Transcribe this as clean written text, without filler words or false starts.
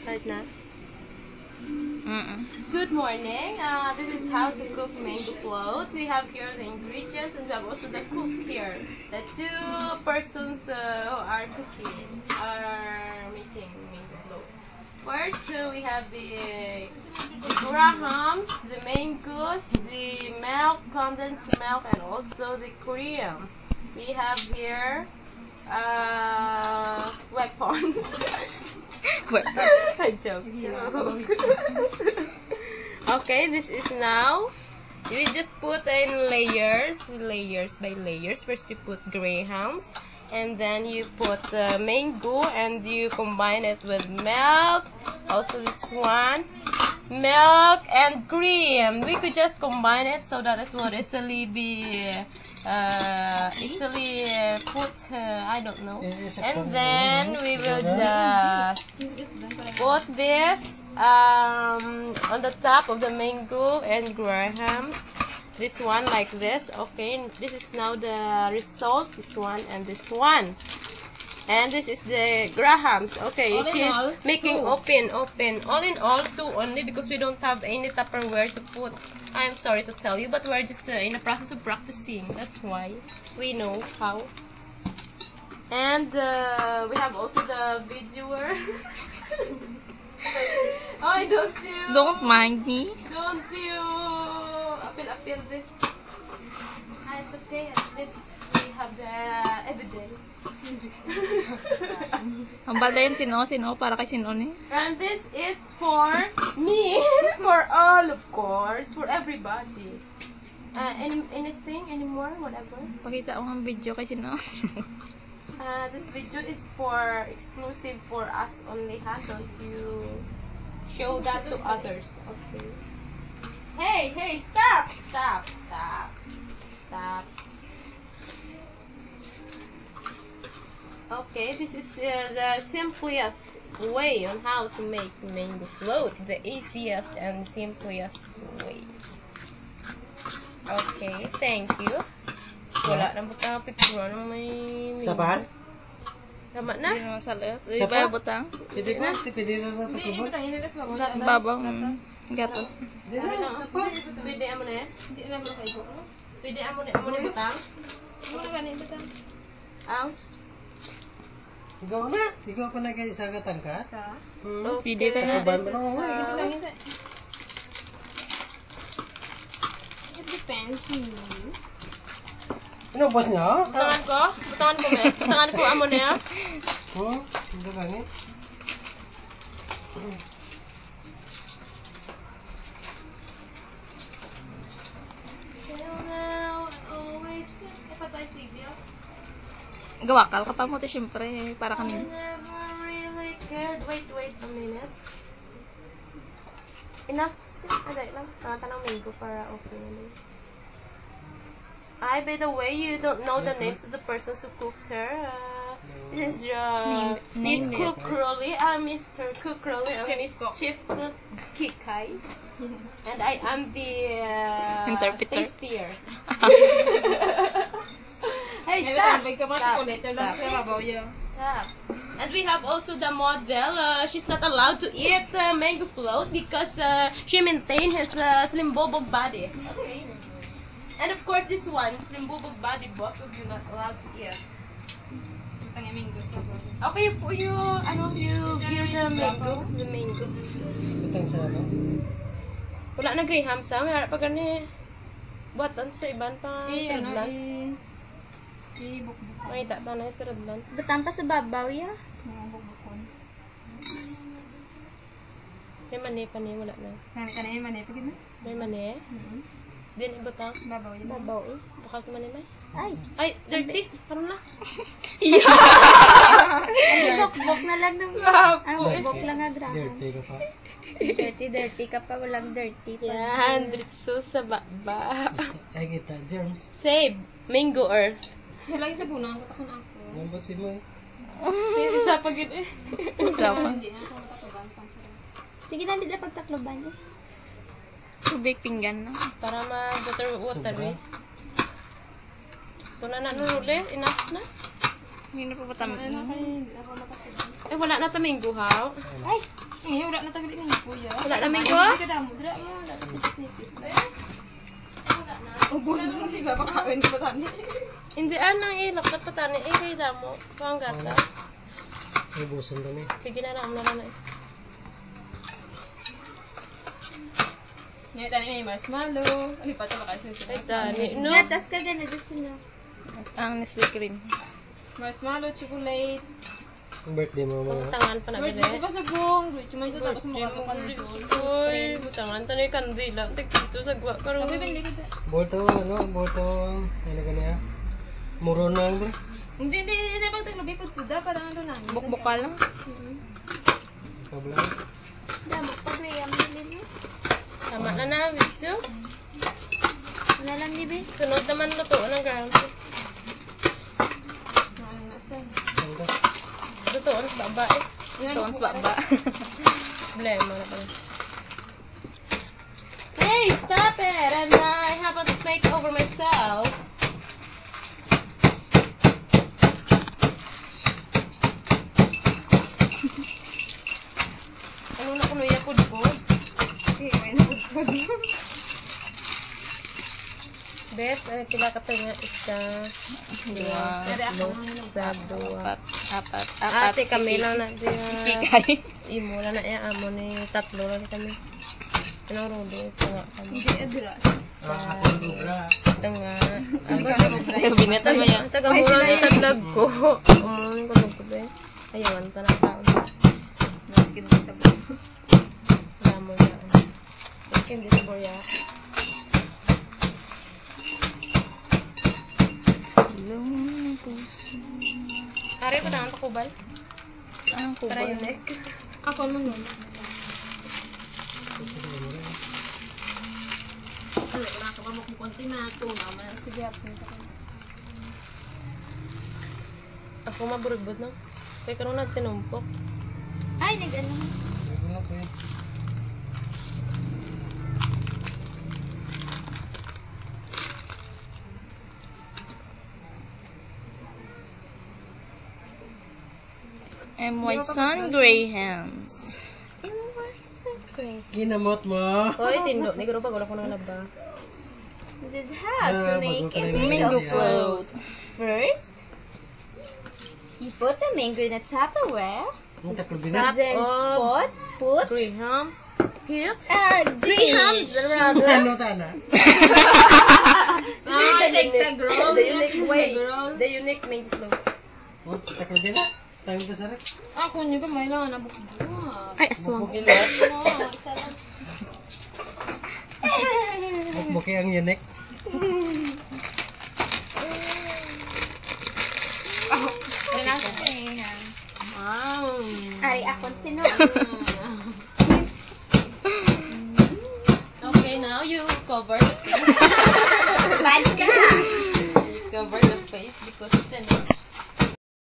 Right now. Good morning. This is how to cook mango float. We have here the ingredients and we have also the cook here. The two persons who are cooking are making mango float. First, we have the grahams, the mangoes, the milk, condensed milk, and also the cream. We have here weapons. I joke. Okay, this is now. We just put in layers by layers. First you put grahams, and then you put mango, and you combine it with milk. Also this one, milk and cream. We could just combine it so that it will easily be put, I don't know. And then we will just put this on the top of the mango and grahams. This one like this. Okay, and this is now the result. This one and this one. And this is the grahams. Okay, she's making open. All in all, 2 only because we don't have any Tupperware to put. I'm sorry to tell you, but we're just in the process of practicing. That's why we know how. And we have also the videoer. Oh, Don't mind me. Don't you appeal this. It's okay, at least we have the evidence. Ang bala yun, sino? Para kay sino ni? And this is for me, for all, of course, for everybody. Anything, anymore, whatever. Pakita ko ang video kay sino. This video is for exclusive for us only, ha? Don't you show that to others, okay? Hey, stop. Okay, this is the simplest way on how to make mango float. The easiest and simplest way. Okay, thank you. Wala na butang picture na may... Sabahan? Tama na? Hindi naman salit. Di ba butang? Pwede na? Pwede na takubon? Babaw. Gatos. Pwede amo na yan? Pwede amo na butang? Ikaw na? Ikaw pa na kayo sa katangkas? Pwede pa na. It depends. Ano, boss niya? Butangan ko amo na yan? Hindi gani? Gawakal ka pa mo to, syempre. Para I kami. never really cared. Wait a minute. Enough. Aday lang. Tanong mango para okay na. By the way, you don't know the names of the persons who cooked her. This is Miss Cook Crowley. Mr. Cook Crowley. Miss Chief Cook Kikai. And I am the Interpreter. tastier. Hey, stop. And we have also the model. She's not allowed to eat mango float because she maintains his slim bobog body. Okay. And of course, this one, slim bobog body, both of you not allowed to eat. Okay, you view the mango. Itang sa ano? Wala na graham sa. May harap pa gani. Buhatan sa iban pa sa radlan. May tata na sa radlan. Butang pa sa babaw ya. May mani pa niya. Wala na. May mani? Din ibutang? Babaw. Bakal ko mani may? Ay, dirty. Karoon na. Bok na lang ng bok lang nga graham. Dirty ka pa. Dirty ka pa, walang dirty pa. Yan, dritso sa baba. Ay, kita, germs. Save. Mango earth. Lambot si mo eh. Isa pa gid eh. Isa pa. Sige na, hindi na pagtakloban eh. Tubig pinggan na. Para ma-water eh. Ito na nanululi. Enough na. Hindi na po patama. Eh, wala na taminggo, ha? Ay! Wala na tagali ng kuya. Wala na minggo? Ubusin mo sila, baka kawin pa tani. Hindi, anang ilap na patani. Eh, kaya damo. Pang gata. Ibusan kami. Sige na lang, na eh. Ngayon tani may marshmallow. Ano pa ito baka sila? Ay, tani. No? Gatas ka gana, just na. Ang Nestle cream. Marshmallow, chocolate. Ang birthday mo mga. Tangan pa na Birthday ko pa sa gong. Cuman ko tapos mukha ko Uy, butangan tanay kandila. Tigpiso sa gwa karon. Sabi bindi ko. Boto, ano ganyan? Muro na ang bro. Hindi. Pag taglubipod ko da, parang ano lang. Bukbukal lang. Kabla. Damo, pag may amilin mo. Tama na na, Vitsu. Ano lang, Libi? Sunod naman luto ng ground. Ano nasa? Ang Lutoon sa baba eh. Tuon sa baba. Blema na pala. Hey, stop it! And I have to make over myself. Ano na kuno yapod-pod? Okay, may napagpag. Bes, pila ka nga isa, dua, tatlo, sa dua. Apat. Ate kami lang na diya. Kikay. Imo lang na iya amo ni tatlo lang kami. Ano rodo ito nga kami. Hindi, adira. ako dubra. Ito nga. Bineta mo yan. Taga mula ni taglag ko. Umunin ko ko be. Ayawan pa na taon. Maskin dito ba? Wala mo na. Kim dito boya. Ari ko na ang takubal. Ang Para yung neck. Ako naman yun. Wala ka ba magkukunti na ito. Sige, ako. Ako maburugbot no. Kaya karoon na tinumpok. Ay, nag-ano. Wala ko eh. And my son Grahams. Ginamot mo. Hoy, tindo. Ni garo pag wala ko nang laba. This is how to make a mango mango float. First, you put the mango in a Tupperware. Ang takulbina. Then put Grahams. Cute. Grahams rather. Ano tana? The unique way. The unique made float. Oh, takulbina. Tayo ito sa rin. Ako nyo kamay lang na bukod. Ay, aswang. Bukilat. Buki ang unique. Wow. Ari ako sino. Okay, now you cover the face. Bad ka. You cover the face because then